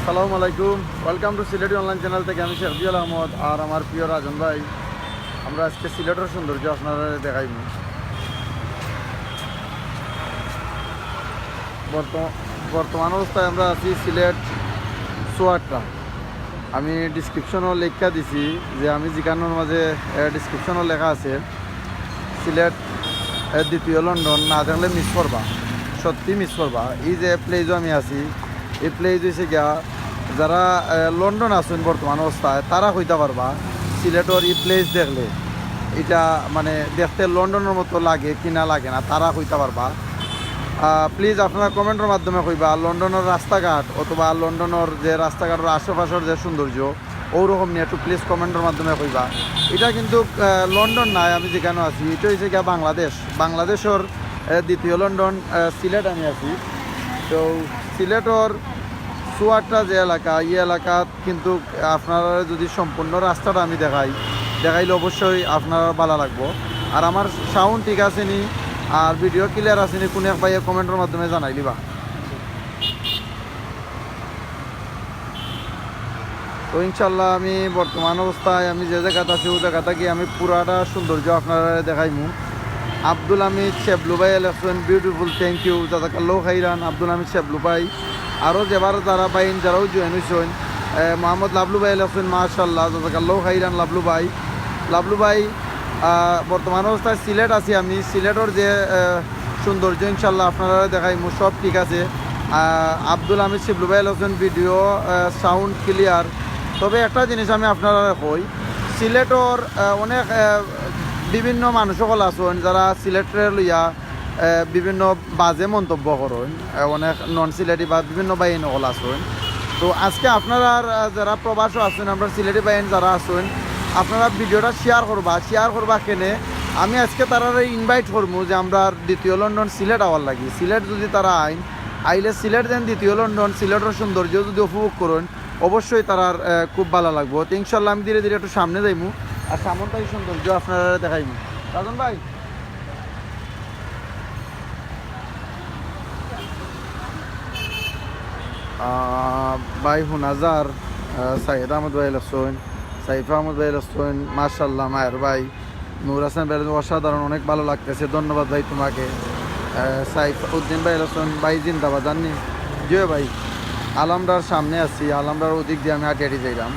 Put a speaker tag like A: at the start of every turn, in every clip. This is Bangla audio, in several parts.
A: আসসালামু আলাইকুম, welcome to Sylheti online channel থেকে আমি শেখ আহমদ আর আমার প্রিয় রাজন ভাই। আমরা আজকে সিলেটের সৌন্দর্য আপনারা দেখাইব। বর্তমান অবস্থায় আমরা আছি সিলেট সোয়াট্টা। আমি ডিসক্রিপশনও লেখা দিছি যে আমি যেখানোর মাঝে ডিসক্রিপশনও লেখা আছে সিলেট দ্বিতীয় লন্ডন, না দেখলে মিস করবা, সত্যি মিস করবা। এই যে প্লেজও আমি আছি, এই প্লেজ হয়েছে গিয়া যারা লন্ডন আছেন বর্তমান অবস্থায় তারা হইতে পারবা সিলেটর এই প্লেস দেখলে এটা মানে দেখতে লন্ডনের মতো লাগে কি না লাগে না তারা হইতে পারবা। প্লিজ আপনারা কমেন্টের মাধ্যমে কইবা লন্ডনের রাস্তাঘাট অথবা লন্ডনের যে রাস্তাঘাটের আশেপাশের যে সৌন্দর্য ওরকম নিয়ে একটু প্লিজ কমেন্টের মাধ্যমে কইবা। এটা কিন্তু লন্ডন নাই, আমি যেখানে আছি এটা হচ্ছে গিয়া বাংলাদেশের দ্বিতীয় লন্ডন সিলেট আমি আছি। তো সিলেটর সোয়াট্টা যে এলাকা, এই এলাকাত কিন্তু আপনারা যদি সম্পূর্ণ রাস্তাটা আমি দেখাইলে অবশ্যই আপনারা ভালো লাগবো। আর আমার সাউন্ড ঠিক আছে নি আর ভিডিও ক্লিয়ার আছে নি কোন এক ভাইয়ে কমেন্টের মাধ্যমে জানাই দিবা। তো ইনশাল্লাহ আমি বর্তমান অবস্থায় আমি যে জায়গাতে আছি ওই জায়গাটা গিয়ে আমি পুরাটা সৌন্দর্য আপনারা দেখাইমু। আব্দুল হামিদ শেবলু ভাই এলেন, বিউটিফুল, থ্যাংক ইউ, জাজাকাল্লাহু খাইরান আব্দুল হামিদ শেবলু ভাই। আরও যেবার যারা বাইন যারাও জয়েন হয়েছেন, মোহাম্মদ লাবলু ভাই আছেন, মাশাল্লাহ, জাজাকাল্লাহু খাইরান লাবলু ভাই। বর্তমান অবস্থায় সিলেট আছি আমি, সিলেটের যে সৌন্দর্য ইনশাল্লাহ আপনারা দেখাইমু, সব ঠিক আছে। আব্দুল হামিদ শেবলু ভাই আছেন, ভিডিও সাউন্ড ক্লিয়ার। তবে একটা জিনিস আমি আপনারা কই, সিলেটর অনেক বিভিন্ন মানুষ সকল আছেন যারা সিলেটের লইয়া বিভিন্ন বাজে মন্তব্য করেন, অনেক নন সিলেটি বা বিভিন্ন বাহিনী সকল আছেন। তো আজকে আপনারা যারা প্রবাসও আছেন, আপনার সিলেটি বাহিনী যারা আছেন, আপনারা ভিডিওটা শেয়ার করবা কেনে আমি আজকে তারা ইনভাইট করবো যে আমরা দ্বিতীয় লন্ডন সিলেট আওয়ার লাগি। সিলেট যদি তারা আইলে সিলেট যেন দ্বিতীয় লন্ডন সিলেটের সৌন্দর্য যদি উপভোগ করেন অবশ্যই তারার খুব ভালো লাগবো। তো ইনশাল্লাহ আমি ধীরে ধীরে একটু সামনে যাইমু আর সামনটাই সৌন্দর্য আপনারা দেখাইমু। রাজন ভাই, ভাই হুনাজার, সাইদ আহমদ ভাই লসন, সাইফ আহমদ ভাই লসন, মার্শাল্লাহ, মায়ের ভাই নূর হাসান ভাই অসাধারণ, অনেক ভালো লাগতেছে, ধন্যবাদ ভাই তোমাকে। সাইফ উদ্দিন ভাই লসন, ভাই জিন্দাবাজার নি জিও ভাই। আলমডার সামনে আছি, আলমডার ওদিক দিয়ে আমি হাঁটি যাইলাম।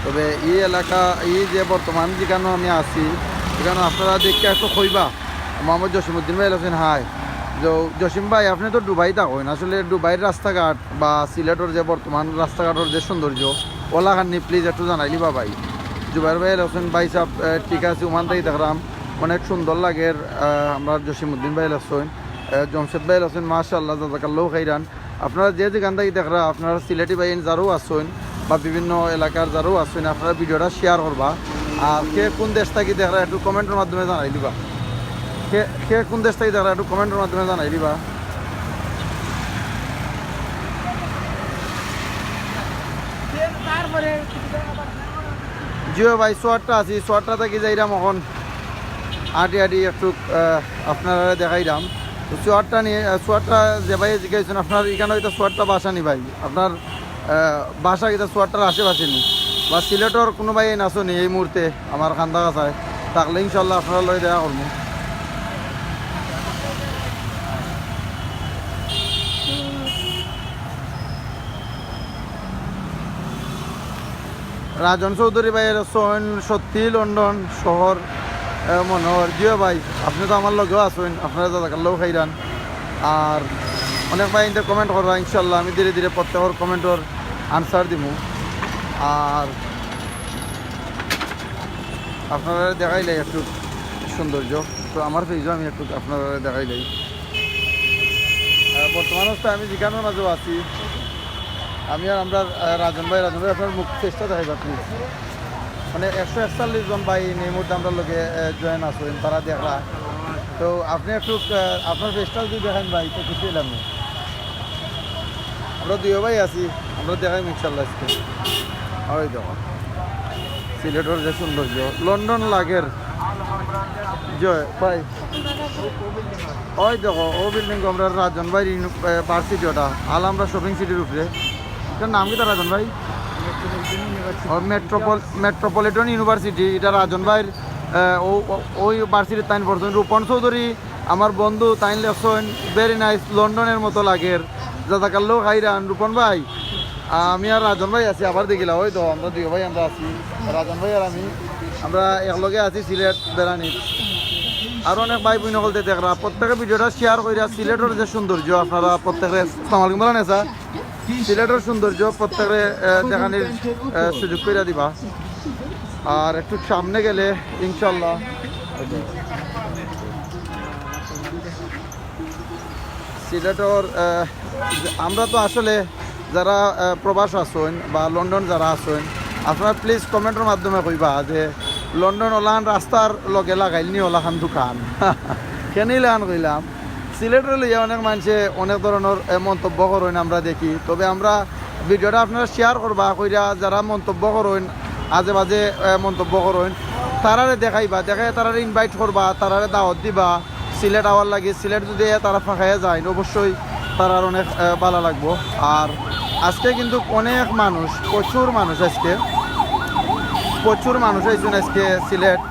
A: তবে এই এলাকা এই যে বর্তমান যেখানে আমি আছি সেখানে আপনারা দেখতে একটু কইবা। মোহাম্মদ জসিমউদ্দিন ভাই লসন, হাই জসিম ভাই, আপনি তো দুবাই থাকেন, আসলে দুবাইয়ের রাস্তাঘাট বা সিলেটের যে বর্তমান রাস্তাঘাটের যে সৌন্দর্য ওলাখানি প্লিজ একটু জানাইলিবা ভাই। জুবাইর ভাই হোসেন ভাই সাহেব, ঠিক আছে, ওমান থেকে দেখলাম অনেক সুন্দর লাগে। আমরা জসিমউদ্দিন ভাই হোসেন, জমশেদ ভাই হোসেন, মাশাআল্লাহ, জাজাকাল্লাহু খাইরান। আপনারা যে যেখান থেকে দেখরা আপনারা সিলেটি ভাই যারাও আসেন বা বিভিন্ন এলাকার যারাও আসেন আপনারা ভিডিওটা শেয়ার করবা। আর কে কোন দেশ থেকে দেখরা একটু কমেন্টের মাধ্যমে জানাই দিবা। কে কোন দেশ থেকে দেখরা একটু কমেন্টের মাধ্যমে জানাই দিবা। জিও ভাই, সোয়াট্টা আছি, সোয়াট্টা থেকে যাইরাম এখন আটি একটু আপনারা দেখাইলাম। তো সোয়াট্টা যে ভাই জিজ্ঞাসেন আপনার এখানে হয়তো সোয়াট্টা বাসা নি ভাই, আপনার বাসা কিন্তু সোয়াট্টার আশেপাশে নি বা সিলেটর কোনো ভাই নাচো নি এই মুহূর্তে আমার খান্দা কাছায় থাকলে ইনশাল্লাহ আপনারা লই দেখা করবো। রাজন চৌধুরী ভাইয়ের সত্যি লন্ডন শহর মনোহর। জিও ভাই, আপনি তো আমার লগেও আছেন, আপনারা জাজাকাল্লাহু খাইরান। আর অনেক ভাই ইনতে কমেন্ট করবা, ইনশাল্লাহ আমি ধীরে ধীরে প্রত্যেকের কমেন্টর আনসার দিব। আর আপনারা দেখাইলাই একটু সৌন্দর্য, তো আমার পেজও আমি একটু আপনারা দেখাইলাই। বর্তমান অবস্থায় আমি যেখানের মাঝেও আছি আমি আর আমরা রাজন ভাই আপনার মুখ চেষ্টা দেখাইবা প্লিজ। মানে 141 জন ভাই এই মুহূর্তে আমরা লোকে জয়েন আসেন, তারা দেখলা। তো আপনি একটু আপনার পেজটা যদি দেখেন ভাই তো খুশি হলাম। আমরা দুই ভাই আছি, আমরা দেখাই ইনশাল্লাহ আজকে। ওই দেখো সিলেটের যে সৌন্দর্য লন্ডন লাগের জয় ভাই, ওই দেখো ও বিল্ডিং আমরা রাজন ভাই ভার্সিটি ওটা আল আমরা শপিং সিটির উপরে এটার নাম কি রাজন ভাই? মেট্রোপলিটন ইউনিভার্সিটি, এটা রাজন ভাইয়ের ওই ভার্সিটির তাইন পড়ছেন। রূপন চৌধুরী আমার বন্ধু, তাইন লেখছেন ভেরি নাইস, লন্ডনের মতো লাগের, জাজাকাল্লাহ খাইরান। রূপন ভাই, আমি আর রাজন ভাই আছি, আবার দেখিলাম ওই তো আমরা দুই ভাই আমরা আছি, রাজন ভাই আর আমি, আমরা একলগে আছি সিলেট বেড়ানির। আর অনেক ভাই বোন বলতে দেখরা প্রত্যেকে ভিডিওটা শেয়ার করিয়া সিলেটের যে সৌন্দর্য আপনারা প্রত্যেকে সামাল বলেন এসা সিলেটের সৌন্দর্য প্রত্যেকে দেখানির সুযোগ করে দিবা। আর একটু সামনে গেলে ইনশাল্লাহ সিলেটের আমরা তো আসলে যারা প্রবাস আসেন বা লন্ডন যারা আসেন, আপনারা প্লিজ কমেন্টের মাধ্যমে কইবা যে লন্ডন ওলান রাস্তার লগে লাগাইলনি ওলাখান দোকান কেনই লাগান কইলাম। সিলেটের লইয়া অনেক মানুষে অনেক ধরনের মন্তব্য করেন আমরা দেখি, তবে আমরা ভিডিওটা আপনারা শেয়ার করবা কইরা যারা মন্তব্য করেন আজে বাজে মন্তব্য করেন তারারে দেখাইবা, দেখাই তারারে ইনভাইট করবা, তারারে দাওয়াত দিবা সিলেট আওয়ার লাগে। সিলেট যদি তারা ফাঁকাইয়া যায় অবশ্যই তারার অনেক ভালো লাগবো। আর আজকে কিন্তু অনেক মানুষ, প্রচুর মানুষ আইসুন আজকে সিলেট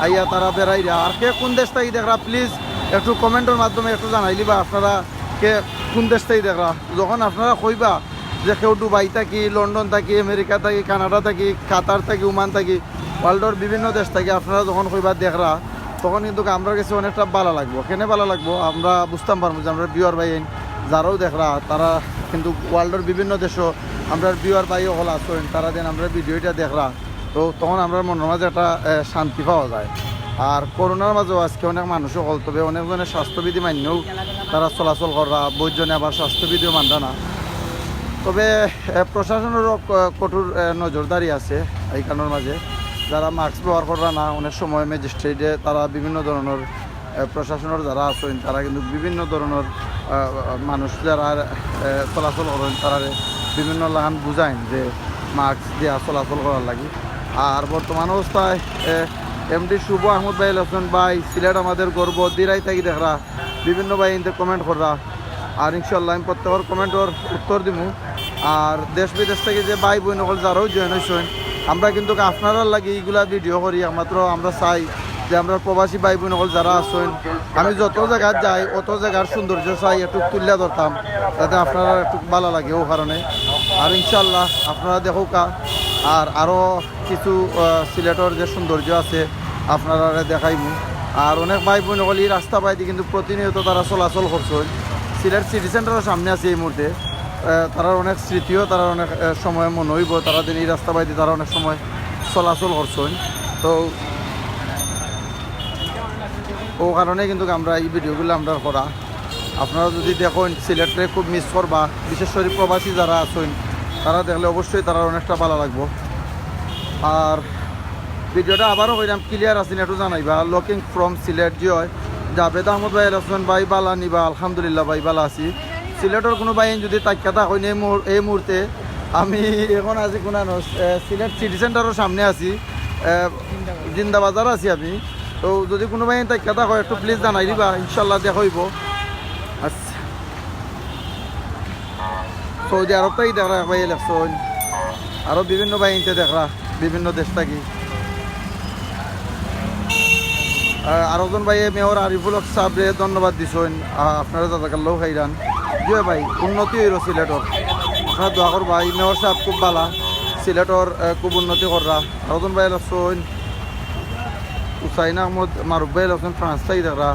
A: আইয়া তারা বেড়াইরা। আর কে কোন দেশ থেকে দেখরা প্লিজ একটু কমেন্টের মাধ্যমে একটু জানাইলি বা আপনারা কে কোন দেশ থেকে দেখরা। যখন আপনারা কইবা যে কেউ দুবাই থাকি, লন্ডন থাকি, আমেরিকা থাকি, কানাডা থাকি, কাতার থাকি, ওমান থাকি, ওয়ার্ল্ডের বিভিন্ন দেশ থেকে আপনারা যখন কইবা দেখরা, তখন কিন্তু আমরা কাছে অনেকটা ভালো লাগবো। কেন ভালো লাগবো আমরা বুঝতাম পারবো যে আমরা বিয়ার ভাই যারাও দেখরা তারা কিন্তু ওয়ার্ল্ডের বিভিন্ন দেশও আমরা বিয়ার ভাই হল আসেন, তারা দেন আমরা ভিডিওটা দেখরা, তো তখন আমরা মনের মাঝে একটা শান্তি পাওয়া যায়। আর করোনার মাঝেও আজকে অনেক মানুষও হল, তবে অনেকজনের স্বাস্থ্যবিধি মান্যও তারা চলাচল করা, বৈজনে আবার স্বাস্থ্যবিধিও মানবে না। তবে প্রশাসনেরও কঠোর নজরদারি আছে এই কারণের মাঝে। যারা মাস্ক ব্যবহার করা না, অনেক সময় ম্যাজিস্ট্রেটে তারা বিভিন্ন ধরনের প্রশাসনের যারা আছেন তারা কিন্তু বিভিন্ন ধরনের মানুষ যারা চলাচল করেন তারা বিভিন্ন লাগান বুঝাইন যে মাস্ক দিয়ে চলাচল করার লাগে। আর বর্তমান অবস্থায় এমডি শুভ আহমদ ভাই লক্ষণ ভাই সিলেট আমাদের গর্ব দিরাই থাকি দেখরা, বিভিন্ন ভাই ইনতে কমেন্ট করা। আর ইনশাল্লাহ আমি প্রত্যেকের কমেন্টর উত্তর দিব। আর দেশ বিদেশ থেকে যে ভাই বোন সকল যারাও জয়েন হয়েছেন, আমরা কিন্তু আপনারা লাগে এইগুলা ভিডিও করি, একমাত্র আমরা চাই যে আমরা প্রবাসী ভাই বোন সকল যারা আছেন, আমি যত জায়গায় যাই অত জায়গার সৌন্দর্য চাই একটু তুলে ধরতাম, যাতে আপনারা একটু ভালো লাগে ও কারণে। আর ইনশাল্লাহ আপনারা দেখোকা আর আরও কিছু সিলেটের যে সৌন্দর্য আছে আপনারা দেখাইব। আর অনেক ভাই বোন সকল এই রাস্তা পাইতে কিন্তু প্রতিনিয়ত তারা চলাচল করছেন। সিলেট সিটি সেন্টারের সামনে আছে এই মুহূর্তে, তারা অনেক স্মৃতিও তারা অনেক সময় মনে হইব, তারা দিন এই রাস্তা পাইতে তারা অনেক সময় চলাচল করছেন। তো ও কারণে কিন্তু আমরা এই ভিডিওগুলো আমরা করা। আপনারা যদি দেখেন সিলেটে খুব মিস করবা, বিশেষ করে প্রবাসী যারা আছেন তারা দেখলে অবশ্যই তারা অনেকটা ভালো লাগবো। আর ভিডিওটা আবারও কইলাম ক্লিয়ার আছেন একটু জানাইবা। লকিং ফ্রম সিলেট যে হয় জাভেদ আহমদ ভাই আসবেন ভাই বালা নিবা, আলহামদুলিল্লাহ ভাই বালা আছি। সিলেটের কোনো ভাই যদি তাক্কাতা হইন এই মুহূর্তে আমি এখন আছি কোন সিলেট সিটি সেন্টারের সামনে আছি, জিন্দাবাজার আছি আমি। তো যদি কোনো ভাই তাক্কাতা হয় একটু প্লিজ জানাই দিবা, ইনশাল্লাহ দেখাইব। আচ্ছা, সৌদি আরব থেকে দেখরা ভাই ইলেকশন, আরও বিভিন্ন বাহিনীতে দেখরা বিভিন্ন দেশ থাকি। আরেকজন ভাই মেয়র আরিফুল হক সাহেবরে ধন্যবাদ দিছেন, আপনারা জাজাকাল্লাহ খাইরান। জি ভাই উন্নতি হইল সিলেটর, আপনারা দোয়া করবা। এই মেয়র সাহেব খুব ভালা, সিলেটর খুব উন্নতি কররা। আরেকজন ভাই লক্ষণ হুসাইন আহমদ মারুফ ভাই লক্ষণ ফ্রান্স থেকে দেখরা,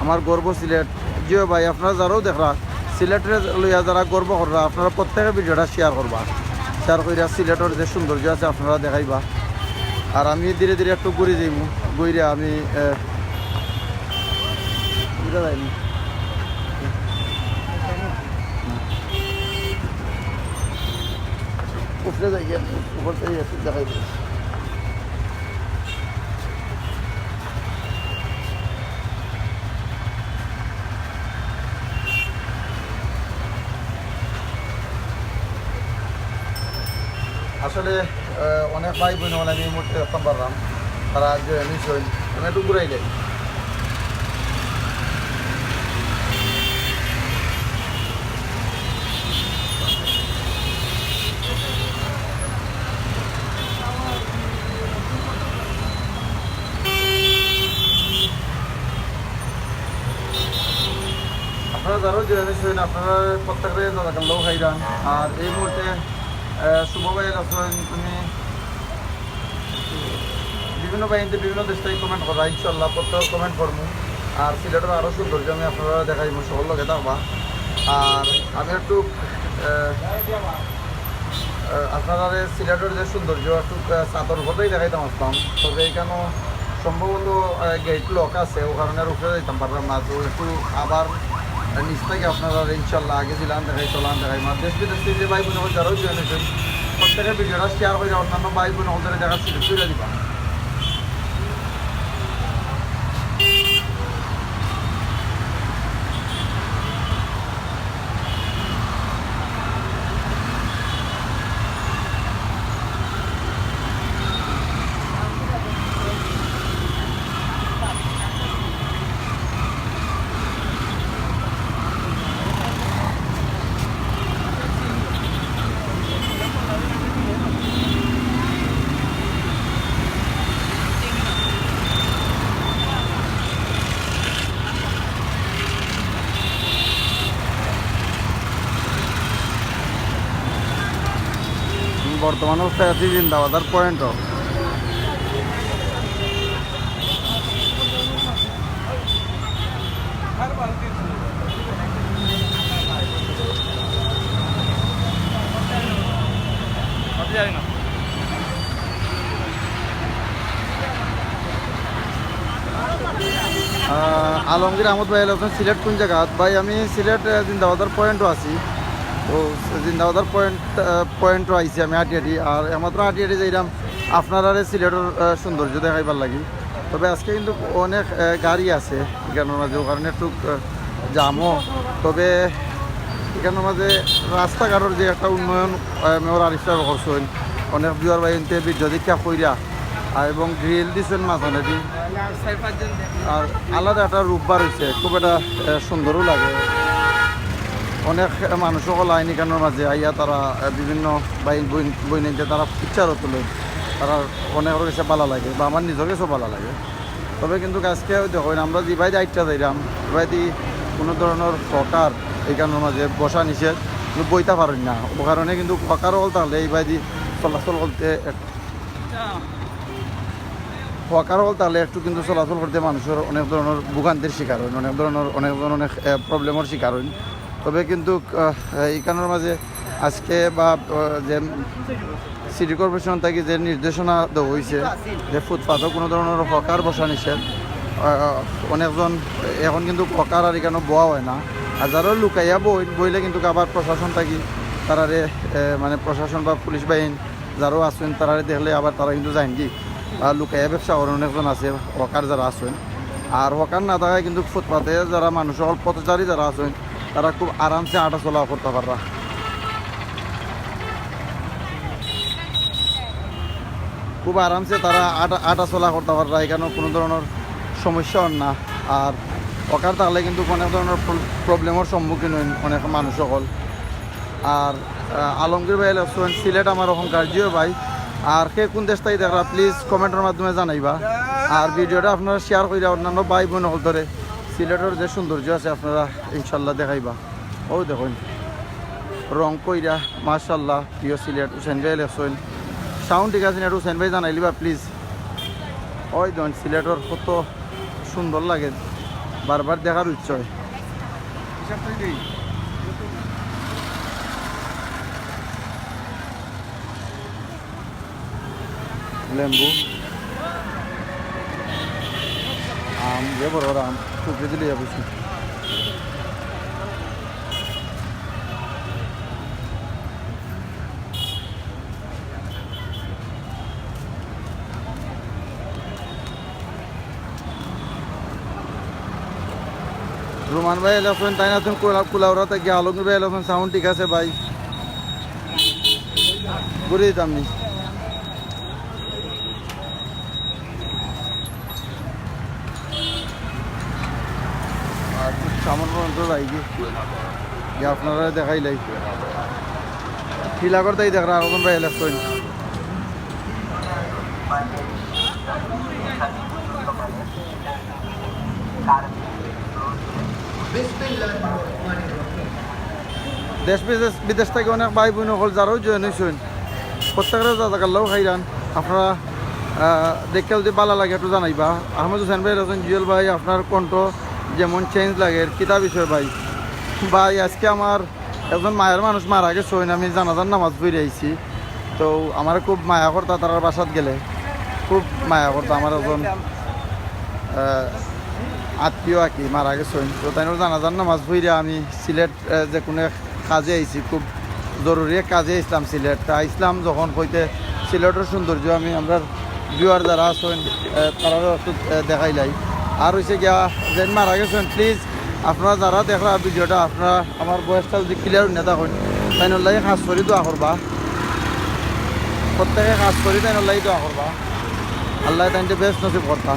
A: আমার গর্ব সিলেট। জি ভাই আপনারা যারাও দেখরা সিলেটের লইয়া যারা গর্ব কররা, আপনারা প্রত্যেকের ভিডিওটা শেয়ার করবা, শেয়ার করিয়া সিলেটের যে সৌন্দর্য আছে আপনারা দেখাইবা। আর আমি ধীরে ধীরে একটু ঘুরে যাইব, ঘুরে আমি যাইনি উপরে যাই, উপর থেকে একটু দেখাইব। আসলে অনেক ভাই বোন হলে আমি এই মুহূর্তে দেখতে পারলাম, তারা যে নিশ্চয়ই আমি একটু ঘুরাইলে জয়েন হয়েছেন আপনারা প্রত্যেকের জাজাকাল্লাহু খাইরান। আর এই মুহূর্তে শুভ ভাই আছেন, তুমি বিভিন্ন বাহিনীতে বিভিন্ন দেশ থেকে কমেন্ট করা, ইনশাল্লাহ প্রত্যেক কমেন্ট করবো। আর সিলেটের আরও সৌন্দর্য আমি আপনারা দেখাইব, সকল লগে থাকবা। আর আমি একটু আপনারা সিলেটের যে সৌন্দর্য একটু চাদর উপরেই দেখাইতাম আসতাম, তবে এখানেও সম্ভবত গেট লক আছে, ও কারণে উপরে যাইতাম পারলাম না। তো একটু আবার নিচ থেকে আপনারা ইনশাল্লাহ আগে ছিলাম দেখাই চলান দেখাই মা দেশ বিদেশ থেকে যে ভাই বোন হল যারাও জয়েন হয়েছেন প্রত্যেকের ভিডিওটা শেয়ার করে অন্যান্য ভাই বোন হল দেখার সুযোগ করে দিবা। বর্তমান অবস্থায় আছি জিন্দাবাজার পয়েন্টও। আলমগীর আহমদ ভাই আছেন সিলেট কোন জায়গা? ভাই আমি সিলেট জিন্দাবাজার পয়েন্টও আছি। তো জিন্দাবাজার পয়েন্টও আইছি আমি হাঁটি আর একমাত্র হাঁটি যাইলাম আপনারা সিলেটের সৌন্দর্য দেখাইবার লাগি। তবে আজকে কিন্তু অনেক গাড়ি আছে এখানের মাঝে, ও কারণে একটু জামও। তবে এখানের মাঝে রাস্তাঘাটের যে একটা উন্নয়ন মেয়র আরিফ সাহেব করছেন, অনেক বিয়ার বাইনতে বীর্য দীক্ষা কইরা এবং গ্রিল দিচ্ছেন মাঝখানেদি, আর আলাদা একটা রূপ বার হয়েছে, খুব একটা সুন্দরও লাগে। অনেক মানুষ সকল আইন এখানের মাঝে আইয়া তারা বিভিন্ন বইনিতে তারা পিকচারও তোলে, তারা অনেকের কাছে ভালো লাগে বা আমার নিজের কাছেও ভালো লাগে। তবে কিন্তু আজকে দেখেন আমরা যে বাইরে আইটটা যাইলাম এবারে কোনো ধরনের হকার এখানের মাঝে বসা নিষেধ, বইতে পারেন না। ও কারণে কিন্তু হকার হল তাহলে এই বাইরে চলাচল করতে হকার হল তাহলে একটু কিন্তু চলাচল করতে মানুষের অনেক ধরনের ভোগান্তির শিকার হন, অনেক ধরনের প্রবলেমের শিকার হন। তবে কিন্তু এইখানের মাঝে আজকে বা যে সিটি কর্পোরেশন থেকে যে নির্দেশনা দেওয়া হয়েছে যে ফুটপাথও কোনো ধরনের হকার বসা নিষেধ, অনেকজন এখন কিন্তু হকার আর এখানে বোয়া হয় না। আর যারা লুকাইয়া বইলে কিন্তু আবার প্রশাসন থাকি তারারে মানে প্রশাসন বা পুলিশ বাহিনী যারাও আসেন তারারে দেখলে আবার তারা কিন্তু যায়নি কি বা লুকাইয়া ব্যবসা করেন অনেকজন আছে হকার যারা আসেন। আর হকার না থাকায় কিন্তু ফুটপাথে যারা মানুষ পথচারী যারা আছেন তারা খুব আরামসে হাঁটা চলা করতে পাররা, খুব আরামসে তারা আটা চলা করতে পাররা, এখানেও কোনো ধরনের সমস্যা হন না। আর হকার থাকলে কিন্তু অনেক ধরনের প্রবলেমের সম্মুখীন হন অনেক মানুষ সকল। আর আলমগীর ভাই আছেন সিলেট আমার অহংকার জিও ভাই। আর সে কোন দেশ থেকে দেখরা প্লিজ কমেন্টের মাধ্যমে জানাইবা। আর ভিডিওটা আপনারা শেয়ার করে অন্যান্য ভাই বোন হল ধরে সিলেটের যে সৌন্দর্য আছে আপনারা ইনশাল্লাহ দেখাইবা। ও দেখুন রং কইরা মাশাল্লাহ প্রিয় সিলেট হুসেন ভাই লেখছেন সাউন্ড ঠিক আছে না, হুসেন ভাই জানাইলিবা প্লিজ। ওই দেখুন সিলেটের কত সুন্দর লাগে, বারবার দেখার ইচ্ছা হয়। লেম্বু আম যে বড় বড় আম টুকরে দিলে যাবো। রোমান ভাই এলাম তাই না, তুমি কুলাউরা থেকে আলমগীর ভাই এলাম সাউন্ড ঠিক আছে ভাই, ঘুরে দিতাম নি। সামান পর্যন্ত যাই গিয়ে আপনারা দেখাইলাই টিলাগড় তাই দেখরা আলম ভাই এলাম। দেশ বিদেশ থেকে অনেক ভাই বোন হল যারাও জয়েন হয়েছেন প্রত্যেকের জাজাকাল্লাহ খাইরান আপনারা দেখতে যদি ভালো লাগে একটু জানাইবা। আহমদ হোসেন ভাই রয়েছেন জুয়েল ভাই আপনার কণ্ঠ যেমন চেঞ্জ লাগে কিতাব বিষয় ভাই ভাই আজকে আমার একজন মায়ের মানুষ মারা গেছেন আমি জানাজার নামাজ পড়ে আইছি তো আমার খুব মায়া করতা তার বাসাত গেলে খুব মায়া করতা আমার একজন আত্মীয় আর কি মারা গেছেন তো তাই জানাজার নামাজ পড়ে আমি সিলেট যে কোনো কাজে আইছি খুব জরুরি কাজে আসলাম সিলেট আইসলাম যখন হইতে সিলেটের সৌন্দর্য আমি আমরা ভিউয়ার যারা আছেন তারাও একটু দেখাইলাই আর হয়েছে গিয়া যেন মারা গেছেন প্লিজ আপনারা যারা দেখলা ভিডিওটা আপনারা আমার বয়সটা যদি ক্লিয়ার না থাকেন তাই নল্লাই কাজ করি দোয়া করবা প্রত্যেকে কাজ করি তাই নল্লাই দোয়া করবা আল্লাহ তাইতে বেস্ট নসিব করতা।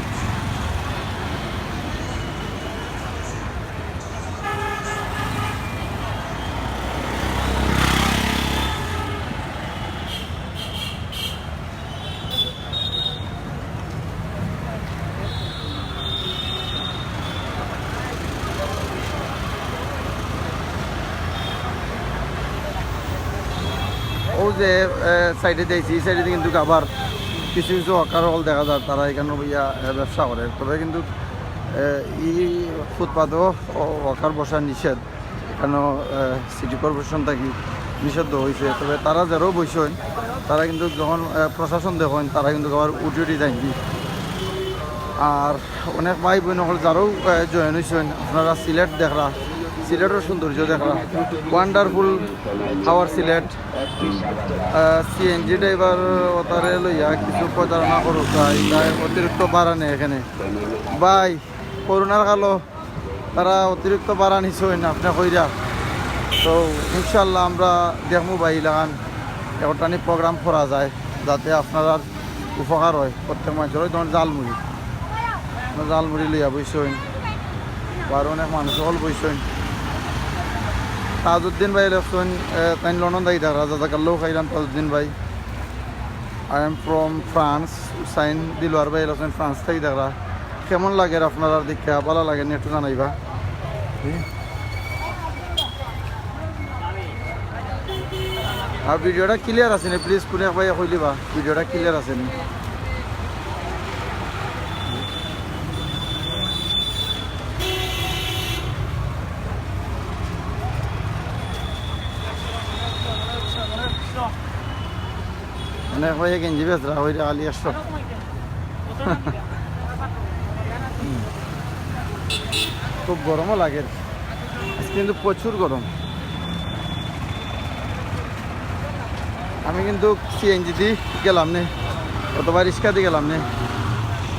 A: ও যে সাইডে দিয়েছি এই সাইডে কিন্তু আবার কিছু কিছু হকার হল দেখা যায় তারা এখানে ইয়া ব্যবসা করে তবে কিন্তু ই ফুটপাথও হকার বসা নিষেধ এখানেও সিটি কর্পোরেশন থাকি নিষিদ্ধ হয়েছে তবে তারা যারাও বসেন তারা কিন্তু যখন প্রশাসন দেখেন তারা কিন্তু আবার উঠে যায়নি। আর অনেক ভাই বোন হল যারাও জয়েন হয়েছেন আপনারা সিলেট দেখরা সিলেটের সৌন্দর্য দেখরা wonderful our Sylhet CNG driver ওতারে লইয়া কিছু প্রচারণা করুক অতিরিক্ত বাড়া নেই এখানে ভাই করোনার কালো তারা অতিরিক্ত বাড়া নিছেন আপনি কইরা তো ইনশাল্লাহ আমরা দেখবো ভাই লাগান একটানি প্রোগ্রাম করা যায় যাতে আপনারা উপকার হয় প্রত্যেক মানুষের ওই ধরুন জালমুড়ি লইয়া বইছেন আর অনেক মানুষ হল বইছেন তাজউদ্দিন ভাই লেখছেন তাই লন্ডন দায়ী দেখা জাজাকাল্লাহ খাইরান তাজউদ্দিন ভাই আই এম ফ্রম ফ্রান্স সাইন দিলওয়ার ভাই লেখছেন ফ্রান্স থেকে দেখা কেমন লাগে আপনারা দেখা ভালো লাগে একটু জানাইবা। আর ভিডিওটা ক্লিয়ার আছে নি প্লিজ কোনে ভাই কইলিবা ভিডিওটা ক্লিয়ার আছে নি অনেক হয়ে গেঞ্জি বেচরা হইলে আলি আসো খুব গরমও লাগে কিন্তু প্রচুর গরম আমি কিন্তু সিএনজি দিয়ে গেলাম নে অথবা রিক্সা দিয়ে গেলাম নে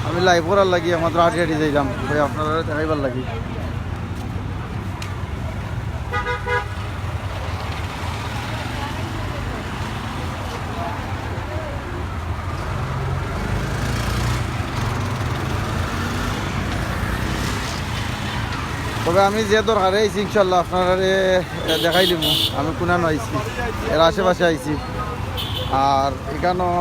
A: আমি লাইভ করার লাগি আমাদের আটি আটি যাইলাম আপনারা দেখাইবার লাগি তবে আমি যে দরকারে আইছি ইনশাল্লাহ আপনারা দেখাই দিব আমি কোনানো আইছি এর আশেপাশে আইছি আর এখানেও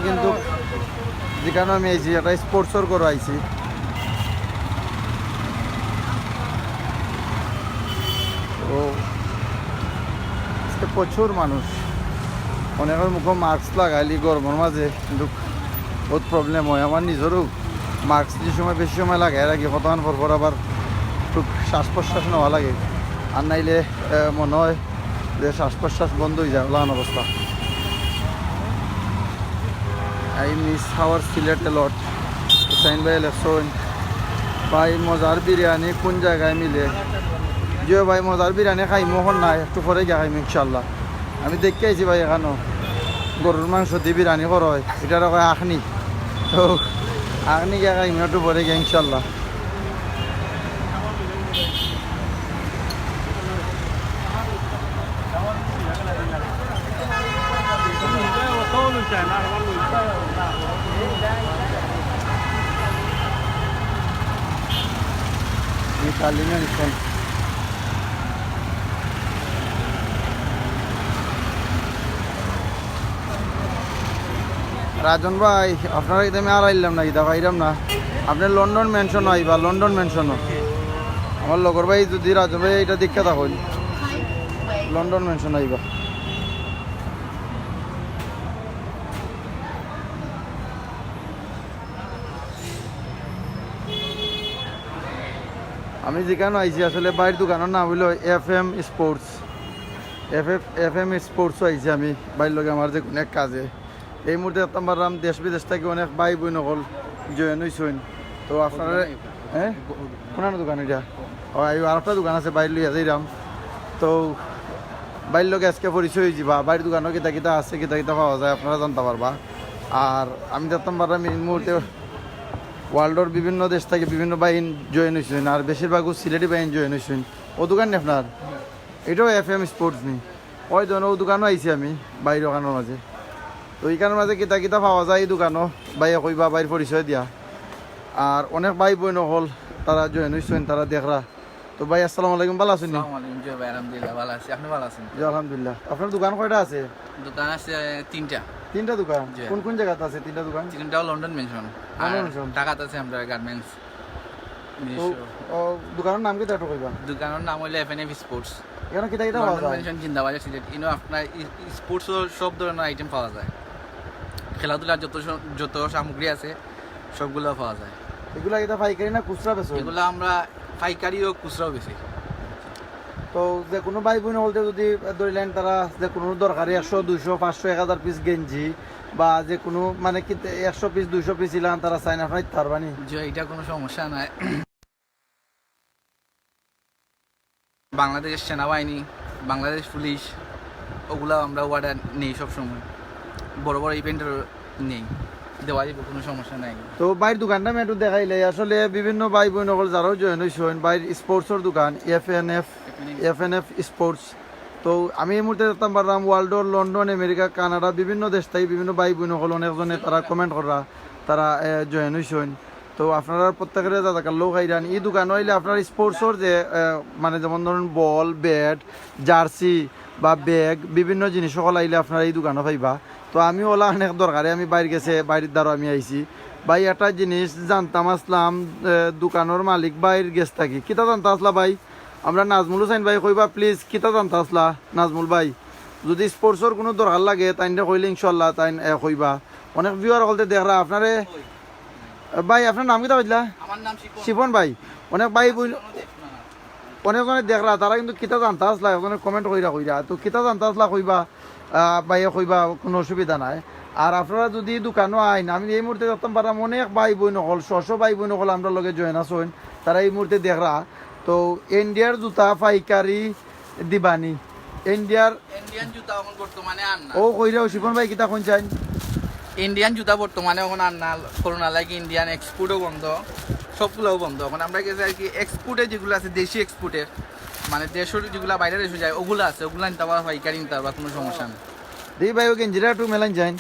A: কিন্তু যেখানে আমি আইছি একটা স্পোর্টসর করে আইছি তো প্রচুর মানুষ অনেকের মুখে মাস্ক লাগাইলি গরমের মাঝে কিন্তু বহুত প্রবলেম হয় আমার নিজেরও মাস্ক যে সময় বেশি সময় লাগাই রাখি কতক্ষণ পর আবার খুব শ্বাস প্রশ্বাস নেওয়া লাগে আর নাইলে মনে হয় যে শ্বাস প্রশ্বাস বন্ধ হয়ে যায় লাগান অবস্থা। আই মিস আওয়ার সিলেট এ লট হুসাইন ভাই লেখছেন ভাই মজার বিরিয়ানি কোন জায়গায় মিলে যে ভাই মজার বিরিয়ানি খাই মোহন নাই একটু পরে গিয়ে খাইম ইনশাল্লাহ আমি দেখতে আইছি ভাই এখানো গরুর মাংস দিয়ে বিরিয়ানি করা হয় এটার কয় আখনি তো আখনি গিয়ে খাইম একটু পরে গিয়ে ইনশাল্লাহ। Kalinya ikan. রাজন ভাই আপনারা কিন্তু আমি আর আইলাম না ইদা আইলাম না আপনি লন্ডন মেনশন আইবা লন্ডন মেনশন আমার লগর ভাই যদি রাজন ভাই এটা দীক্ষা থাকুন লন্ডন মেনশন আইবা আমি যেখানে আইছি আসলে বাইরের দোকানের নাম হইল FM স্পোর্টস FM স্পোর্টসও আইছি আমি বাইরের লগে আমার যে অনেক কাজে এই মুহূর্তে আমার দেশ বিদেশ থেকে অনেক ভাই বই নকল জয়েন হয়েছেন তো আপনারা হ্যাঁ কোনার দোকান এটা ও আর একটা দোকান আছে বাইরে লইয়া যাইরাম তো বাইরের লগে আজকে পরিচয় হয়েছি বা বাইরের দোকানও কিতা কিতা আছে কিতা কিতা পাওয়া যায় আপনারা জানতে পারবা আর আমি দেখতাম পারলাম এই মুহূর্তে ওয়ার্ল্ডের বিভিন্ন দেশ থেকে বিভিন্ন বাহিনী জয়েন হয়েছেন আর বেশিরভাগও সিলেটি বাহিনী জয়েন হয়েছেন ও দোকান নেই আপনার এটাও FM স্পোর্টস নি ওই ধরনের ও দোকানও আইছি আমি বাইরের ওখানের মাঝে তো এইখানের মাঝে কিতা কিতা পাওয়া যায় এই দোকানও বাইরে কইবা বাইর পরিচয় দিয়া আর অনেক ভাই বোন হল তারা জয়েন হয়েছেন তারা দেখরা তো ভাই আসসালামু আলাইকুম ভালো আছেন
B: আলহামদুলিল্লাহ ভালো আছি আপনি ভালো আছেন
A: জি আলহামদুলিল্লাহ আপনার দোকান কয়টা আছে
B: দোকান আছে তিনটা
A: দোকান
B: জি।
A: কোন কোন জায়গাতে আছে তিনটা দোকান
B: তিনটাও লন্ডন মেনশন আর
A: লন্ডন mention।
B: ঢাকাতে আছে আমরা গার্মেন্টস
A: তো ও দোকানের নাম কি তাটো কইবা
B: দোকানের নাম হলো FNF স্পোর্টস
A: এখানে কিতা কিতা পাওয়া
B: লন্ডন
A: যায়
B: মেনশন জিন্দাবাজার সিলেট ইনো আপনার স্পোর্টস সব ধরনের আইটেম পাওয়া যায় খেলাধুলার যত সামগ্রী আছে সবগুলো পাওয়া যায়
A: এগুলা কিতা পাইকারি না খুচরা বেচো
B: এগুলো আমরা পাইকারি ও খুচরাও বেশি
A: তো যে কোনো ভাই বোন বলতে যদি ধরিলেন তারা যে কোনো দরকারি 100 200 500 1000 পিস গেঞ্জি বা যে কোনো মানে কি 100 পিস 200 পিস ইলান তারা চাই না আপনার পারবানি
B: যে এটা কোনো সমস্যা নাই বাংলাদেশ সেনাবাহিনী বাংলাদেশ পুলিশ ওগুলো আমরা অর্ডার নেই সবসময় বড় বড় ইভেন্টের নেই দেওয়া যাবে কোনো সমস্যা নাই
A: তো বাইরের দোকানটা আমি একটু দেখাইলে আসলে বিভিন্ন ভাই বোন সকল যারাও জয়েন হয়েছেন বাইরের স্পোর্টসের দোকান FNF স্পোর্টস তো আমি এই মুহূর্তে দেখতাম পারলাম ওয়ার্ল্ডর লন্ডন আমেরিকা কানাডা বিভিন্ন দেশ থেকে বিভিন্ন ভাই বোন সকল অনেকজনে তারা কমেন্ট করা তারা জয়েন হয়েছেন তো আপনারা প্রত্যেকের দাদাকার লোক আইরান এই দোকান হইলে আপনার স্পোর্টসের যে মানে যেমন ধরুন বল ব্যাট জার্সি বা ব্যাগ বিভিন্ন জিনিস সকল আইলে আপনারা এই দোকানে পাইবা তো আমি ওলা অনেক দরকারে আমি বাইরে গেছে বাইরের দ্বারা আমি আইছি ভাই একটা জিনিস জানতাম আসলাম দোকানের মালিক বাইর গেছ থাকি কিতা জানতা আসলা ভাই আমরা নাজমুল হুসাইন ভাই কইবা প্লিজ কিতা জানতা আসলা নাজমুল ভাই যদি স্পোর্টসের কোনো দরকার লাগে তাই কইলে ইনশাল্লাহ তাই কইবা অনেক ভিউয়ার হলতে দেখরা আপনারে ভাই আপনার নাম কিতা বুঝলা
B: আমার নাম
A: শিপন ভাই অনেক ভাই অনেকজনে দেখরা তারা কিন্তু কিতা জানতা আসলা ওখানে কমেন্ট কইরা তো কিতা জানতা আসলা কইবা বাইরে কইবা কোনো অসুবিধা নাই আর আপনারা যদি দোকানও আইন আমি এই মুহূর্তে দেখতাম পারলাম অনেক ভাই বোন হল 600 ভাই বোন হল আমরা লগে জয়েন আসেন তারা এই মুহূর্তে দেখরা তো ইন্ডিয়ার জুতা পাইকারি দিবানি ইন্ডিয়ান
B: জুতা এখন বর্তমানে আর না
A: ও কইরাও শিপন ভাই কিতা কোন চাই
B: ইন্ডিয়ান জুতা বর্তমানে এখন আর না করোনা লাগে ইন্ডিয়ান এক্সপোর্টও বন্ধ সবগুলোও বন্ধ এখন আমরা গেছি আর কি এক্সপোর্টে যেগুলো আছে দেশি এক্সপোর্টের মানে দেশের যেগুলো বাইরে দেশে যায় ওগুলো আছে ওগুলো নিতে পারবা পাইকারি নিতে পারবা কোনো সমস্যা নেই
A: দি ভাই ও গেঞ্জিরা একটু মেলান যাইন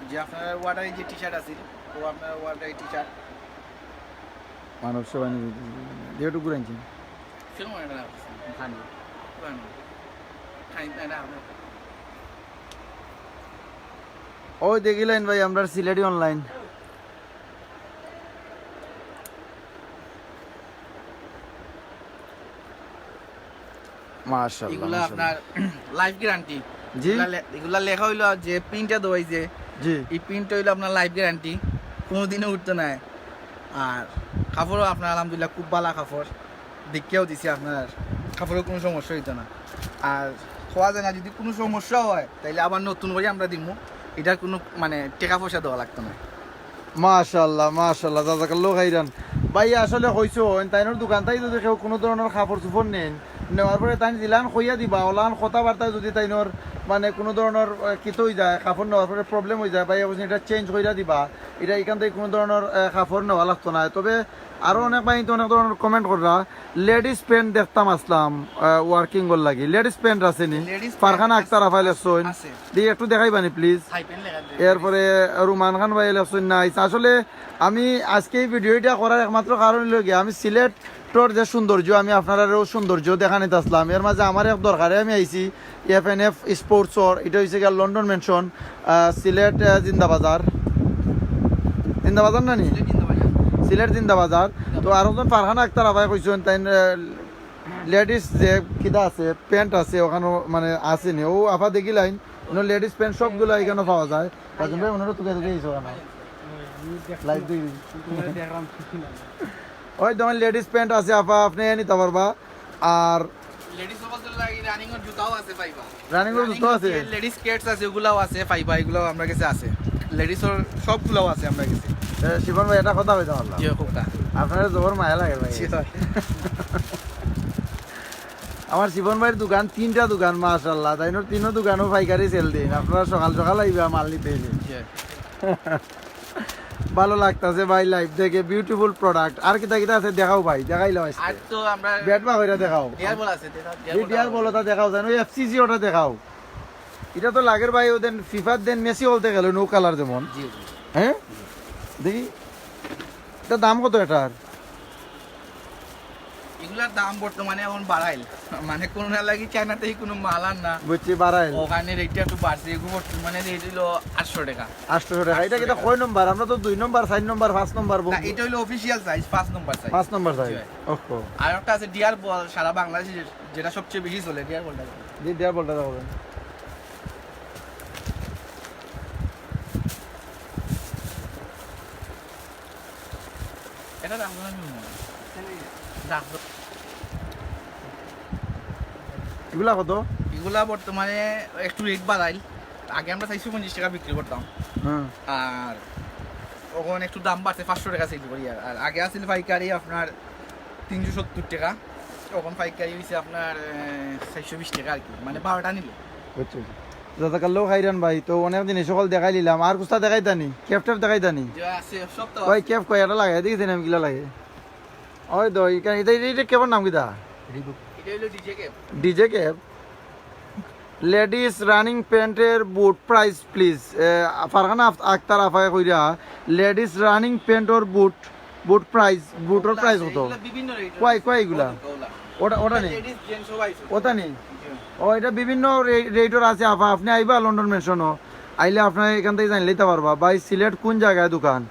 B: যে আপনার ওয়াটার যে টি শার্ট আছে ও আপনার ওয়াটার টি শার্ট
A: মানব সেবা দিয়ে একটু ঘুরাইছেন
B: ফিল্ম এটা খানি খানি না
A: ওই দেখিলেন ভাই আমরা সিলেটি অনলাইন মাশাআল্লাহ
B: এগুলা আপনার লাইফ গ্যারান্টি
A: জি
B: এগুলা লেখা হইলো যে প্রিন্টটা দেওয়াই যে
A: জি
B: এই প্রিন্টটা হইলো আপনার লাইফ গ্যারান্টি কোনোদিনও উঠতো না আর কাপড়ও আপনার আলহামদুলিল্লাহ খুব ভালো কাপড় দেখিয়াও দিছি আপনার কাপড়ের কোনো সমস্যা হইতো না আর খোয়া যায় না যদি কোনো সমস্যা হয় তাইলে আবার নতুন করে আমরা দিব এটার কোনো মানে টাকা পয়সা দেওয়া লাগতো না
A: মাশাআল্লাহ জাযাকাল্লাহু খাইরান ভাই আসলে কইছো তাইনোর দোকান তাই যদি কেউ কোনো ধরনের কাপড় চোপড় নেন নেওয়ার পরে তাই দিলান কইয়া দিবা ওলান কথাবার্তা যদি তাইনোর মানে কোনো ধরনের কিত হয়ে যায় কাপড় নেওয়ার পরে প্রবলেম হয়ে যায় ভাই এটা চেঞ্জ কইরা দিবা এটা এখান থেকে কোনো ধরনের কাপড় নেওয়া লাগতো না তবে আরো অনেক ভাই তো অনেক ধরনের কমেন্ট কররা লেডিস প্যান্ট দেখতাম আসলাম ওয়ার্কিং গল লাগি লেডিস প্যান্ট আছে নি ফারখানা আক্তার আফাইল আসছেন দিয়ে একটু দেখাইবানি প্লিজ এরপরে রুমান খান ভাই আসছেন না আসলে আমি আজকে এই ভিডিওটা করার একমাত্র কারণ হলো কি আমি সিলেট গিফটর যে সৌন্দর্য আমি আপনারাও সৌন্দর্য দেখানিতে আসলাম এর মাঝে আমার এক দরকারে আমি আইছি FNF স্পোর্টসর এটা হচ্ছে গিয়ে লন্ডন মেনশন সিলেট জিন্দাবাজার জিন্দাবাজার না নি সিলেট জিন্দাবাজার তো আর একজন ফারহানা আক্তার আবাই কইছেন তাই লেডিস যে কিদা আছে প্যান্ট আছে ওখানে মানে আসেনি ও আফা দেখি লাইন লেডিস প্যান্ট সবগুলো এখানে পাওয়া যায় রাজন ভাই ওনারা তোকে দেখে গেছো না লাইভ দিই ওই তোমার লেডিস প্যান্ট আছে আপা আপনি নিতে পারবা আর
B: লেডিস সকল লাগি রানিং এর জুতাও আছে পাইবা
A: রানিং এর জুতো আছে
B: লেডিস স্কেটস আছে ওগুলাও আছে পাইবা এগুলাও আমরা কাছে আছে লেডিস এর সবগুলাও আছে আমরা কাছে
A: শিবন ভাই এটা কথা কইতে পারলাম
B: জি কোকা
A: আপনার জবর মায়া লাগে ভাই আমার শিবন ভাইয়ের দোকান 3টা দোকান মাশাআল্লাহ তাই না 3ও দোকানও পাইকারি সেল দিন আপনারা সকাল সকাল আইবা মাল নিতে ভালো লাগতাছে ভাই লাইভ দেখে বিউটিফুল প্রোডাক্ট আর কিটা কিটা আছে দেখাও ভাই দেখাইলাম
B: আর তো আমরা
A: ব্যাট বা কইরা দেখাও
B: ডিয়ার বল আছে
A: ডিয়ার বলটা দেখাও জানো FCC ওটা দেখাও এটা তো লাগের ভাই ওদের ফিফার দেন মেসি বলতে গেল নো কালার যেমন
B: জি
A: হ্যাঁ দেখি এটা দাম কত এটার
B: এগুলার দাম বর্তমানে এখন বাড়াইল মানে কোন না লাগি চায়নাতেই কোনো মাল আর না
A: বুঝছি বাড়াইল
B: ওখানে রেটটা একটু বাড়ছে এগুলো মানে রেট হলো 800 টাকা
A: 800 টাকা এটা কিটা কয় নম্বর আমরা তো 2 নম্বর 4 নম্বর 5 নম্বর
B: না এটা হলো অফিশিয়াল সাইজ 5 নম্বর সাইজ
A: 5 নম্বর সাইজ ওহো
B: আর একটা আছে ডিয়ার বল সারা বাংলাদেশে যেটা সবচেয়ে বেশি চলে ডিয়ার বলটা
A: জি ডিয়ার বলটা দেখাবেন
B: এটা দাম আমি রাখবো
A: এগুলা কত
B: এগুলা বর্তমানে একটু রেট বাড়াইল আগে আমরা 450 টাকা বিক্রি করতাম আর ওখানে একটু দাম বাড়ছে 500 টাকা সেল করি আর আগে আসলে পাইকারি আপনার 370 টাকা ওখানে পাইকারি হয়েছে আপনার 420 টাকা আর কি মানে 12টা নিলে
A: বুঝছি জাজাকাল্লাহ খাইরান ভাই তো অনেক দিন সকল দেখাই নিলাম আর কুস্তা দেখাই দানি ক্যাপটাপ দেখাই দানি
B: যে আছে সব তো
A: ওই ক্যাপ কয় এটা লাগে দেখেছেন আমি কিলা লাগে ওই তো এটা কেমন নাম কিটা
B: এটা হলো
A: ডিজে ক্যাপ লেডিস রানিং প্যান্টের বুট প্রাইস প্লিজ ফারহানা আক্তার আফায় কইরা লেডিস রানিং প্যান্টর বুট বুট প্রাইস বুটর প্রাইস কত
B: বিভিন্ন রেট
A: কয় এগুলা ওটা নেই
B: লেডিস জেন্টস সবাই
A: ওটা নেই ও এটা বিভিন্ন রেটর আছে আফা আপনি আইবা লন্ডন মেনশনও আইলে আপনার এখান থেকে জানি লইতে পারবা ভাই সিলেট কোন জায়গায় দোকান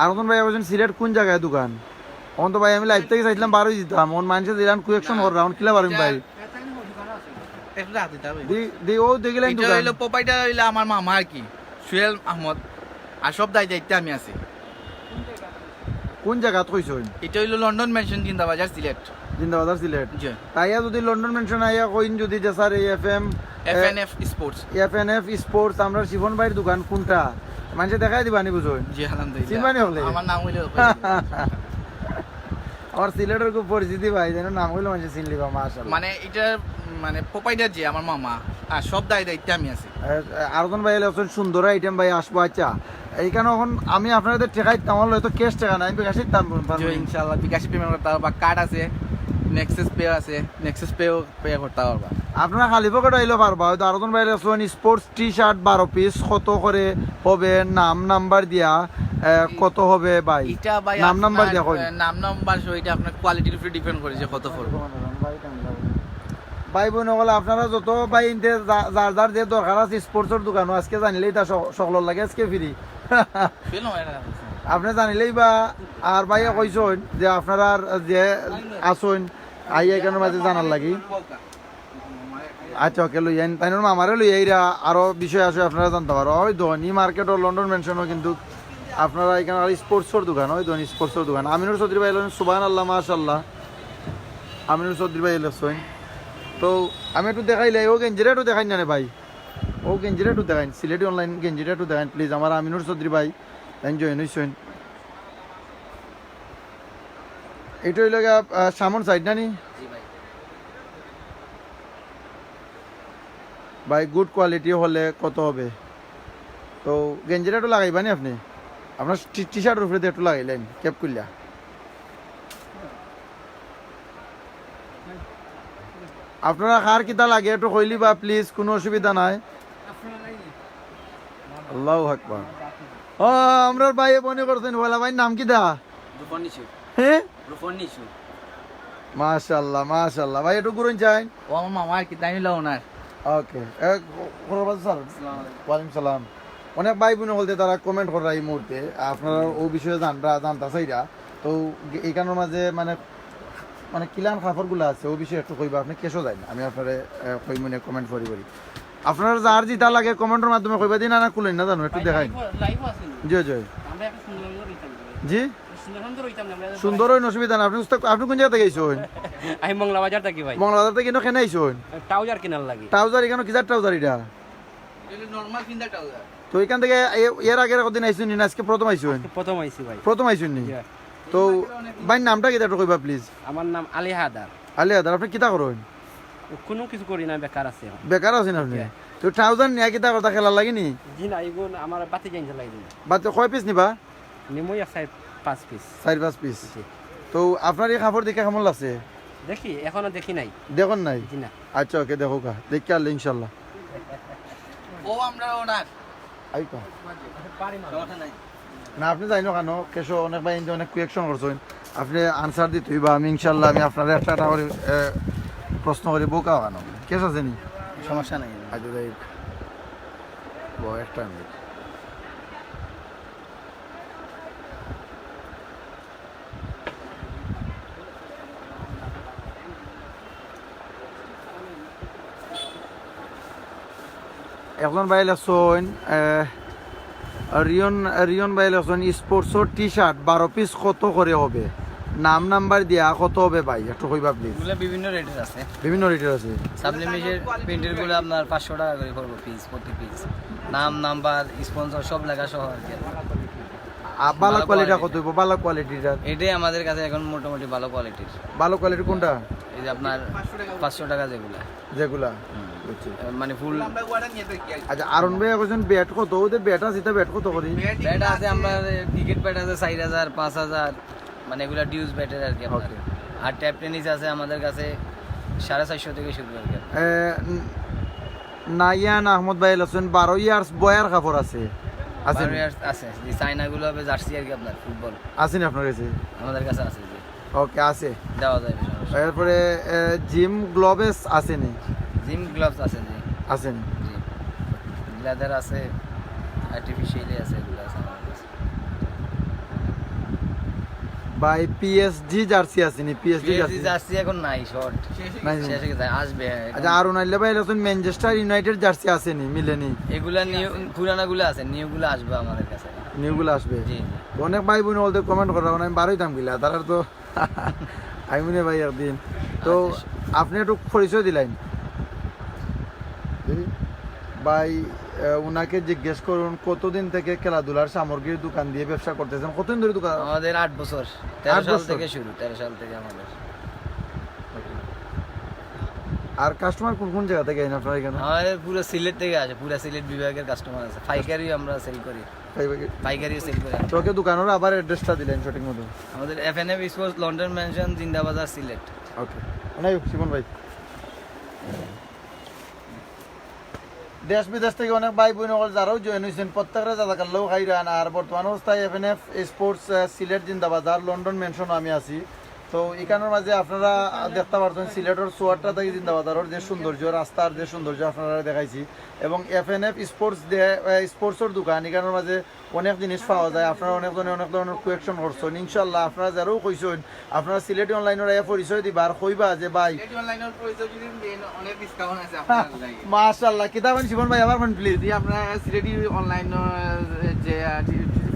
A: আর কোন ভাই বলছেন সিলেট কোন জায়গায় দোকান এখন তো ভাই আমি লাইভ থেকে চাইছিলাম 12 দিতাম ওন মানুষে দিলাম কুয়েকশন কর রাউন্ড কিলা পারবেন ভাই
B: একটা হাতে দাও
A: দি ও দেখিলেন
B: এটা
A: দোকান
B: হলো পোপাইটা হইলো আমার মামা আর কি সুহেল আহমদ আর সব দায়িত্বে আমি আছি
A: কোন জায়গাত কইছুন
B: এটা হইলো লন্ডন মেনশন জিন্দাবাজার সিলেট
A: জিন্দাবাজার সিলেট
B: জি
A: তাইয়া যদি লন্ডন মেনশন আইয়া কইন যদি যে sir
B: FNF sports
A: FNF sports আমরা শিবন ভাইয়ের দোকান কোনটা মানুষে দেখাই দিবানি বুঝুন
B: জি আলহামদুলিল্লাহ
A: চিনবানি হলে
B: আমার নাম হইলো
A: আমার সিলেটের খুব পরিচিতি ভাই যেন নাম হইলো মানুষে চিনলি বা মাশাআল্লাহ
B: মানে এটা মানে পোপাইটা যে আমার মামা আর সব দায়িত্বে আমি আছি
A: আরজন ভাই এলে সুন্দর আইটেম ভাই আসবো আচ্ছা এইখানে এখন আমি আপনাদের টেকাই আমার হয়তো ক্যাশ টাকা নাই আমি বিকাশে দাম পারবো
B: ইনশাআল্লাহ বিকাশে পেমেন্ট করতে পারবা কার্ড আছে নেক্সাস পে আছে নেক্সাস পেও পে করতে পারবা
A: আপনারা খালি পকেট আইলে পারবা হয়তো আরজন ভাই স্পোর্টস টি-শার্ট 12 পিস কত করে হবে নাম নাম্বার দিয়া কত হবে ভাই
B: এটা ভাই
A: নাম নাম্বার দিয়া কই
B: নাম নাম্বার সো এটা আপনার কোয়ালিটির উপর ডিপেন্ড করে যে কত পড়বে
A: ভাই বোন হলে আপনারা যত ভাই যার যার যে দরকার আছে স্পোর্টসের দোকানও আজকে জানিলেই তা সকলের লাগে আজকে ফ্রি আপনি জানিলেই বা আর ভাইয়া কইছেন যে আপনারা যে আসুন আই এখানের মাঝে জানার লাগি আচ্ছা ওকে লইয়েন তাই আমারে লই এইরা আরো বিষয় আছে আপনারা জানতে পারো ওই ধনী মার্কেট ও লন্ডন মেনশনও কিন্তু আপনারা এখানে স্পোর্টসের দোকান ওই ধনী স্পোর্টসের দোকান আমিনুর চৌধুরী ভাই এলেন সুবহানাল্লাহ মাশাআল্লাহ আমিনুর চৌধুরী ভাই এলেন তো আমি একটু দেখাইলে ও গেঞ্জিটা একটু দেখাই না ভাই ও গেঞ্জিটা একটু দেখাইন সিলেটি অনলাইন গেঞ্জিটা একটু দেখাইন প্লিজ আমার আমিনুর চৌধুরী ভাই জয়েন হইছেন এটা হইল সামন সাইড না নি ভাই গুড কোয়ালিটি হলে কত হবে তো গেঞ্জিটা একটু লাগাইবা নি আপনি আপনার টি শার্টের উপরে একটু লাগাইলেন ক্যাপ করলা আপনারা কার কিতা লাগে একটু কইলি বা প্লিজ কোনো অসুবিধা নাই আল্লাহু আকবার ও আমরার ভাই মনে করছেন ওলা ভাই নাম কি দা
B: রুফন নিশু
A: হ্যাঁ
B: রুফন নিশু
A: মাশাআল্লাহ মাশাআল্লাহ ভাই একটু ঘুরুন চাই
B: ও আমার মামা আর কি তাই নিল ওনার
A: ওকে স্যার ওয়ালাইকুম সালাম অনেক ভাই বোন বলতে তারা কমেন্ট করে এই মুহূর্তে আপনারা ও বিষয়ে জানতা চাইরা তো এই কারণের মাঝে মানে মানে কিলান খাফরগুলো আছে ও বিষয়ে একটু কইবা আপনি কেসো যাই আমি আপনারে কই মনে কমেন্ট করি আপনারা যার যেটা লাগে কমেন্টের মাধ্যমে কইবা দিন না কুলেন না জানো একটু দেখাই জি জি জি সুন্দর হইন অসুবিধা না আপনি কোন জায়গা থেকে আইসেন
C: আমি মংলা বাজার থাকি ভাই
A: মংলা বাজার থেকে কেন আইসেন
C: ট্রাউজার কিনার লাগি
A: ট্রাউজার এখানে কিজার ট্রাউজার এটা
B: নরমাল কিনতে টাউজার
A: তো এখান থেকে এর আগের কদিন আইসুন না আজকে প্রথম আইসুন
C: প্রথম আইছি ভাই
A: প্রথম আইসুন নি তো ভাই নামটা কি একটু কইবা প্লিজ
C: আমার নাম আলী হাদার
A: আলী হাদার আপনি কিতা করেন
C: কোনো কিছু করি না বেকার আছে
A: বেকার আছেন আপনি তো ট্রাউজার নিয়ে কিতা কথা খেলা লাগেনি
C: জি না এগুন আমার বাতি জানতে লাগি
A: বাদ কয় পিস নিবা
C: নিমই আছে 5 পিস
A: 4-5 পিস তো আপনার এই কাপড় দেখে কেমন লাগছে
C: দেখি এখনো দেখি নাই
A: দেখুন নাই
C: জি না
A: আচ্ছা ওকে দেখো কা দেখি আল্লাহ ইনশাআল্লাহ
B: ও আমরা ওনার
A: আইকা
C: পারি না
A: না আপনি জানো কেন কেশো অনেক ভাই অনেক কোয়েকশন করছেন আপনি আনসার দিতে হইবা আমি ইনশাআল্লাহ আমি আপনার একটা করে প্রশ্ন করি বোকা কেন কেস আছে নি
B: সমস্যা নাই
A: আচ্ছা যাই একটা মিনিট এখন ভাই লেখছেন রিয়ন ভাই লেখছেন স্পোর্টসর টি শার্ট 12 পিস কত করে হবে নাম নাম্বার দিয়া কত হবে ভাই একটু কইবা প্লিজ
C: এগুলো বিভিন্ন রেটের আছে
A: বিভিন্ন রেটের আছে
C: সাবলিমেশন প্রিন্টের গুলো আপনার 500 টাকা করে পড়বে পিস প্রতি পিস নাম নাম্বার স্পন্সর সব লেখা সহ আর কি
A: ভালো কোয়ালিটিটা কত হইব ভালো কোয়ালিটিটা
C: এটাই আমাদের কাছে এখন মোটামুটি ভালো কোয়ালিটির
A: ভালো কোয়ালিটি কোনটা
C: এই যে আপনার 500 টাকা
A: যেগুলা
C: মানে ফুল
B: আমরা ওয়াটা নিয়ে দেখি
A: আচ্ছা আরন ভাই কইছেন ব্যাট কত ওদের ব্যাট আছে এটা ব্যাট কত করি
C: ব্যাট আছে আমরা ক্রিকেট ব্যাট আছে 4000 5000 মানে এগুলা ডিউজ ব্যাটের আর কি আপনার আর ট্যাপ টেনিস আছে আমাদের কাছে 450 থেকে শুরু আর কি
A: নাইয়ান আহমদ ভাই আছেন 12 ইয়ার্স বয়ার কাপড় আছে আছে
C: আছে যে চাইনা গুলো হবে জার্সি আর কি আপনার ফুটবল
A: আছে না আপনার কাছে
C: আমাদের কাছে আছে জি
A: ওকে আছে
C: দেওয়া যাবে
A: এরপরে জিম গ্লোভস আছে নি
C: জিম গ্লাভস আছে জি
A: আছে নি
C: জি লেদার আছে আর্টিফিশিয়ালি আছে এগুলো আছে আমাদের কাছে
A: বাই পিএসজি জার্সি আছে নি পিএসজি জার্সি
C: জার্সি এখন নাই শর্ট
A: নাই
C: শেষ হয়ে গেছে আসবে
A: আচ্ছা আর নাইলে ভাই আছেন ম্যানচেস্টার ইউনাইটেড জার্সি আছে নি মিলেনি
C: এগুলা নিউ পুরানা গুলো আছে নিউ গুলো আসবে আমাদের কাছে
A: নিউগুলো আসবে
C: জি
A: অনেক ভাই বোন বলতে কমেন্ট করা আমি বারোই দাম গিলা তারা তো আমি মনে ভাই একদিন তো আপনি একটু পরিচয় দিলেন ভাই ওনাকে জিজ্ঞেস করুন কতদিন থেকে খেলাধুলার সামগ্রীর দোকান দিয়ে ব্যবসা করতেছেন কতদিন ধরে দোকান
C: আমাদের 8 বছর 13 সাল থেকে শুরু 13 সাল থেকে আমাদের
A: আর কাস্টমার কোন কোন জায়গা থেকে আপনার এখানে
C: আমাদের পুরো সিলেট থেকে আসে পুরো সিলেট বিভাগের কাস্টমার আছে পাইকারি আমরা সেল করি পাইকারি সেল করি
A: তোকে দোকানের আবার অ্যাড্রেসটা দিলেন সঠিক মতো
C: আমাদের FNF sports London mansion Zindabazar Sylhet
A: okay অনেক শিবন ভাই দেশ বিদেশ থেকে অনেক ভাই বোন যারাও জয়েন হয়েছেন প্রত্যেকের জাদাকাল্লাও খাইরান আর বর্তমান অবস্থায় FNF sports Sylhet Zindabazar London mention আমি আছি তো এখানের মাঝে আপনারা দেখতে পারছেন সিলেটের সোয়ারটা থেকে জিন্দাবাজারের যে সৌন্দর্য রাস্তার যে সৌন্দর্য আপনারা দেখাইছি এবং এফএনএফ স্পোর্টসের দোকান এখানের মাঝে অনেক জিনিস পাওয়া যায় আপনারা অনেক ধরনের কোয়েকশন করছেন ইনশাল্লাহ আপনারা যারাও কইছেন আপনারা সিলেটি অনলাইনের আয়া পরিচয় দিবা আর কইবা যে ভাই
B: সিলেটি অনলাইনের পরিচয় যদি দেন অনেক ডিসকাউন্ট আছে আপনার লাগি
A: মাশাআল্লাহ কিতাবেন শিবন ভাই আবার প্লিজ
B: যদি আপনারা সিলেটি অনলাইন যে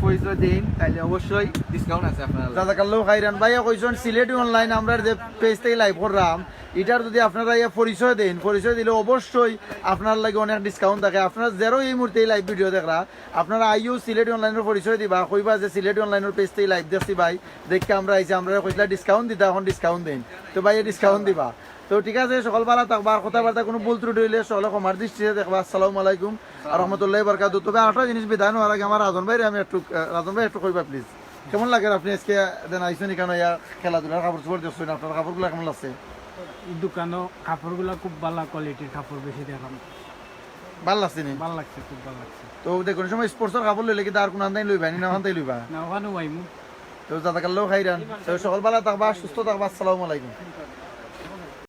B: পরিচয় দেন তাহলে অবশ্যই ডিসকাউন্ট আছে আপনার
A: জাযাকাল্লাহু খাইরান ভাইয়া কইছেন সিলেটি অনলাইন আমরা যে পেজ থেকে লাইভ করলাম এটার যদি আপনারা ইয়া পরিচয় দেন পরিচয় দিলে অবশ্যই আপনার লাগে অনেক ডিসকাউন্ট থাকে আপনারা যারা এই মুহূর্তে লাইভ ভিডিও দেখরা আপনারা আইও সিলেটি অনলাইনের পরিচয় দিবা কইবা যে সিলেটি অনলাইনের পেজ থেকে লাইভ দেখছি ভাই দেখে আমরা আইছি আমরা কইলা ডিসকাউন্ট দিতা এখন ডিসকাউন্ট দেন তো ভাই ডিসকাউন্ট দিবা তো ঠিক আছে সকালবেলা থাকবা আর কথাবার্তা কোনো ভুল ত্রুটি হইলে সকলে ক্ষমার দৃষ্টিতে দেখবা আসসালামু আলাইকুম আর রহমতুল্লাহি বারাকাতু তবে আরেকটা জিনিস বিধান হওয়ার আগে আমার রাজন ভাই একটু কইবা প্লিজ কেমন লাগে আপনি আজকে দেন আইসুন কেন ইয়া খেলাধুলার কাপড় চোপড় দেখছেন আপনার কাপড়গুলো কেমন লাগছে
D: দোকানও কাপড়গুলো খুব ভালো কোয়ালিটির কাপড় বেশি দেখলাম
A: ভাল লাগছে নি
D: ভালো লাগছে খুব ভালো লাগছে
A: তো দেখুন সময় স্পোর্টসের কাপড় লইলে কি আর কোন আন্দাই লইবা নি না আন্দাই লইবা
D: না ওখানেও আইমু
A: তো জাযাকাল্লাহু খাইরান তো সকালবেলা থাকবা সুস্থ থাকবা আসসালামু আলাইকুম